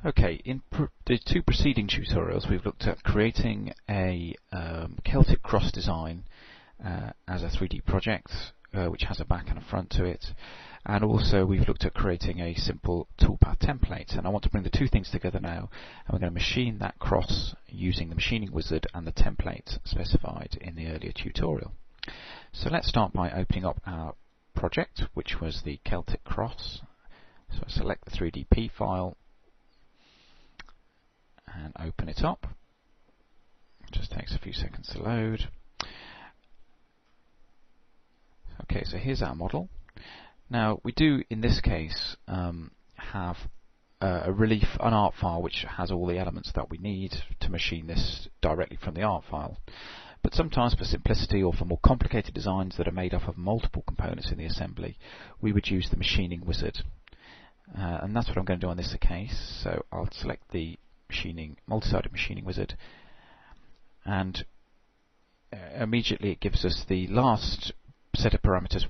Okay, in the two preceding tutorials we've looked at creating a Celtic cross design as a 3D project which has a back and a front to it, and also we've looked at creating a simple toolpath template, and I want to bring the two things together now, and we're going to machine that cross using the machining wizard and the template specified in the earlier tutorial. So let's start by opening up our project, which was the Celtic cross. So I select the 3DP file and open it up. It just takes a few seconds to load. Okay, so here's our model. Now we do, in this case, have an art file which has all the elements that we need to machine this directly from the art file. But sometimes, for simplicity or for more complicated designs that are made up of multiple components in the assembly, we would use the machining wizard. And that's what I'm going to do on this case. So I'll select the multi-sided machining wizard, and immediately it gives us the last set of parameters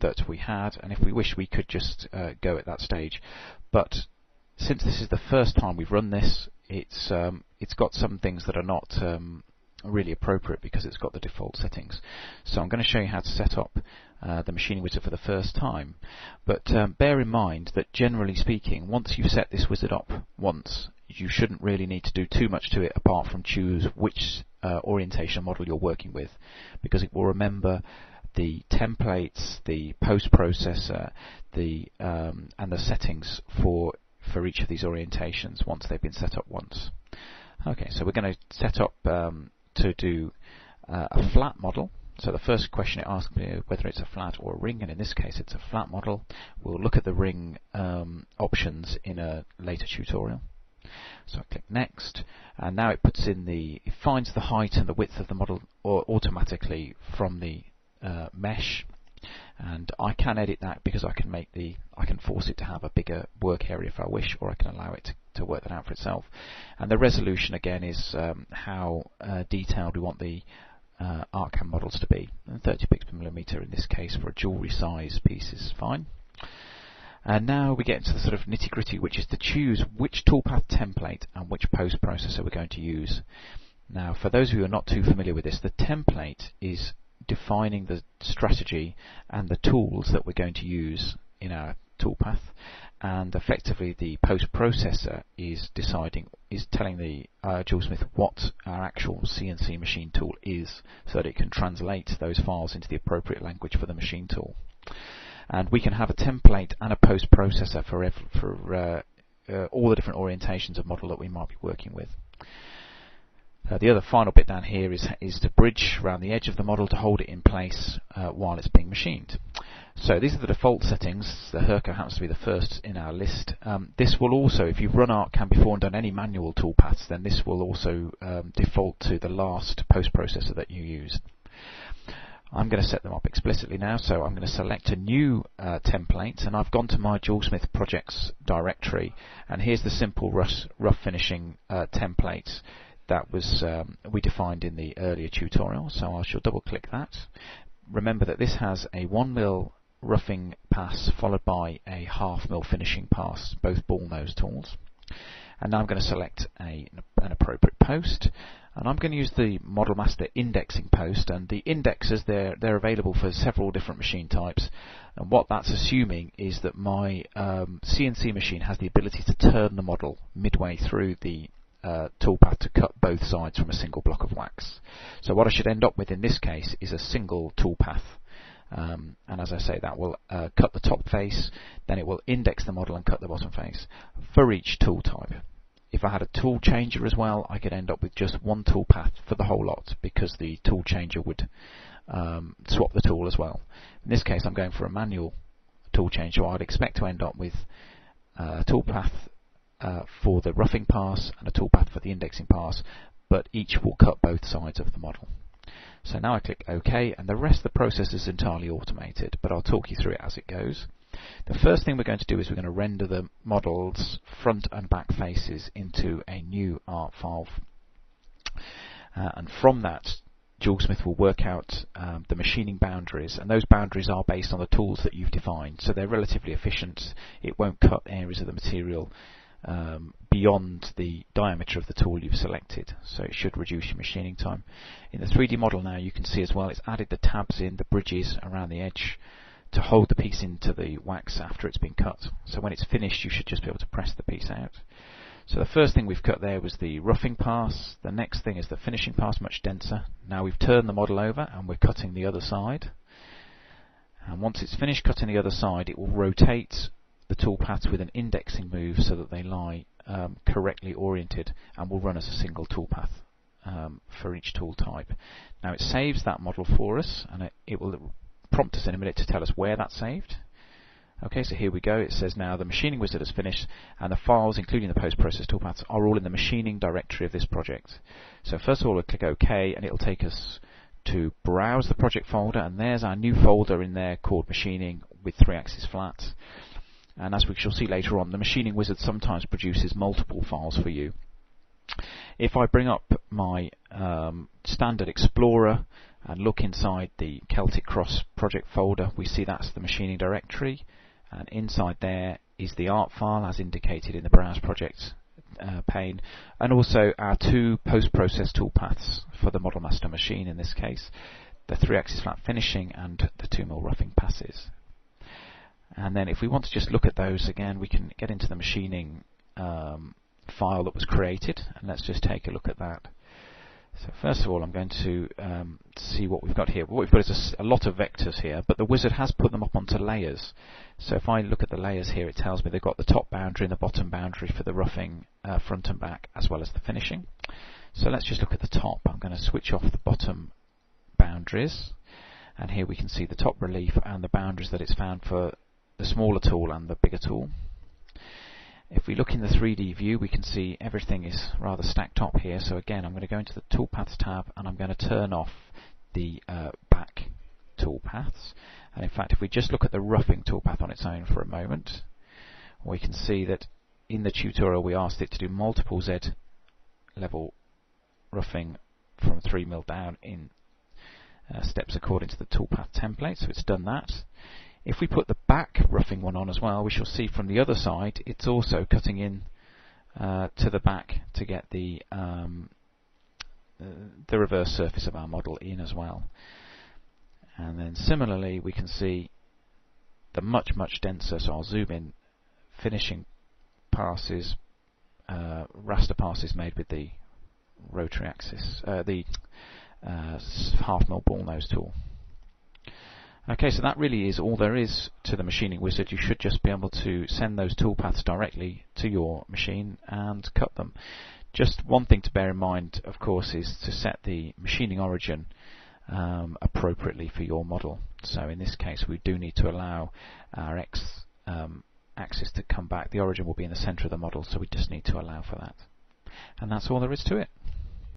that we had, and if we wish we could just go at that stage, but since this is the first time we've run this, it's got some things that are not really appropriate because it's got the default settings. So I'm going to show you how to set up the machining wizard for the first time, but bear in mind that generally speaking, once you've set this wizard up once, you shouldn't really need to do too much to it apart from choose which orientation model you're working with, because it will remember the templates, the post-processor, and the settings for each of these orientations once they've been set up once. Okay, so we're going to set up to do a flat model. So the first question it asks me is whether it's a flat or a ring, and in this case it's a flat model. We'll look at the ring options in a later tutorial. So I click next, and now it finds the height and the width of the model automatically from the mesh, and I can edit that because I can force it to have a bigger work area if I wish, or I can allow it to work that out for itself. And the resolution again is how detailed we want the ArtCam models to be. And 30 pixels per millimeter in this case for a jewellery size piece is fine. And now we get into the sort of nitty-gritty, which is to choose which toolpath template and which post-processor we're going to use. Now, for those of you who are not too familiar with this, the template is defining the strategy and the tools that we're going to use in our toolpath, and effectively the post-processor is telling the Jewelsmith what our actual CNC machine tool is, so that it can translate those files into the appropriate language for the machine tool. And we can have a template and a post-processor for all the different orientations of model that we might be working with. The other final bit down here is to bridge around the edge of the model to hold it in place while it's being machined. So these are the default settings. The Herco happens to be the first in our list. This will also, if you've run ArtCam before and done any manual toolpaths, then this will also default to the last post-processor that you used. I'm going to set them up explicitly now, so I'm going to select a new template, and I've gone to my Jewelsmith projects directory, and here's the simple rough finishing template that was we defined in the earlier tutorial. So I shall double click that. Remember that this has a 1mm roughing pass followed by a 0.5mm finishing pass, both ball nose tools. And now I'm going to select an appropriate post, and I'm going to use the Model Master indexing post, and the indexes, they're available for several different machine types, and what that's assuming is that my CNC machine has the ability to turn the model midway through the toolpath to cut both sides from a single block of wax. So what I should end up with in this case is a single toolpath, and as I say, that will cut the top face, then it will index the model and cut the bottom face for each tool type. If I had a tool changer as well, I could end up with just one toolpath for the whole lot, because the tool changer would swap the tool as well. In this case I'm going for a manual tool changer, so I'd expect to end up with a toolpath for the roughing pass and a toolpath for the indexing pass, but each will cut both sides of the model. So now I click OK, and the rest of the process is entirely automated, but I'll talk you through it as it goes. The first thing we're going to do is we're going to render the model's front and back faces into a new art file, and from that Jewelsmith will work out the machining boundaries, and those boundaries are based on the tools that you've defined, so they're relatively efficient. It won't cut areas of the material beyond the diameter of the tool you've selected, so it should reduce your machining time. In the 3D model now you can see as well it's added the tabs in, the bridges around the edge to hold the piece into the wax after it's been cut. So when it's finished you should just be able to press the piece out. So the first thing we've cut there was the roughing pass, the next thing is the finishing pass, much denser. Now we've turned the model over and we're cutting the other side. And once it's finished cutting the other side, it will rotate the tool paths with an indexing move so that they lie correctly oriented and will run as a single tool path for each tool type. Now it saves that model for us, and it will prompt us in a minute to tell us where that's saved. Okay, so here we go. It says now the machining wizard has finished and the files, including the post-process toolpaths, are all in the machining directory of this project. So first of all we'll click OK and it'll take us to browse the project folder, and there's our new folder in there called machining with 3-axis flat. And as we shall see later on, the machining wizard sometimes produces multiple files for you. If I bring up my standard Explorer and look inside the Celtic Cross project folder, we see that's the machining directory, and inside there is the art file as indicated in the Browse Project pane, and also our two post-process toolpaths for the Model Master machine, in this case the 3-axis flat finishing and the 2mm roughing passes. And then if we want to just look at those again, we can get into the machining file that was created, and let's just take a look at that. So first of all I'm going to see what we've got here. What we've got is a lot of vectors here, but the wizard has put them up onto layers. So if I look at the layers here, it tells me they've got the top boundary and the bottom boundary for the roughing front and back, as well as the finishing. So let's just look at the top. I'm going to switch off the bottom boundaries, and here we can see the top relief and the boundaries that it's found for the smaller tool and the bigger tool. If we look in the 3D view, we can see everything is rather stacked up here. So again, I'm going to go into the Toolpaths tab and I'm going to turn off the back toolpaths. And in fact, if we just look at the roughing toolpath on its own for a moment, we can see that in the tutorial we asked it to do multiple Z level roughing from 3mm down in steps according to the toolpath template. So it's done that. If we put the back roughing one on as well, we shall see from the other side it's also cutting in to the back to get the reverse surface of our model in as well. And then similarly we can see the much denser, so I'll zoom in, finishing passes, raster passes made with the rotary axis, the half-mil ball nose tool. Okay, so that really is all there is to the machining wizard. You should just be able to send those toolpaths directly to your machine and cut them. Just one thing to bear in mind, of course, is to set the machining origin appropriately for your model. So in this case we do need to allow our X axis to come back. The origin will be in the center of the model, so we just need to allow for that. And that's all there is to it.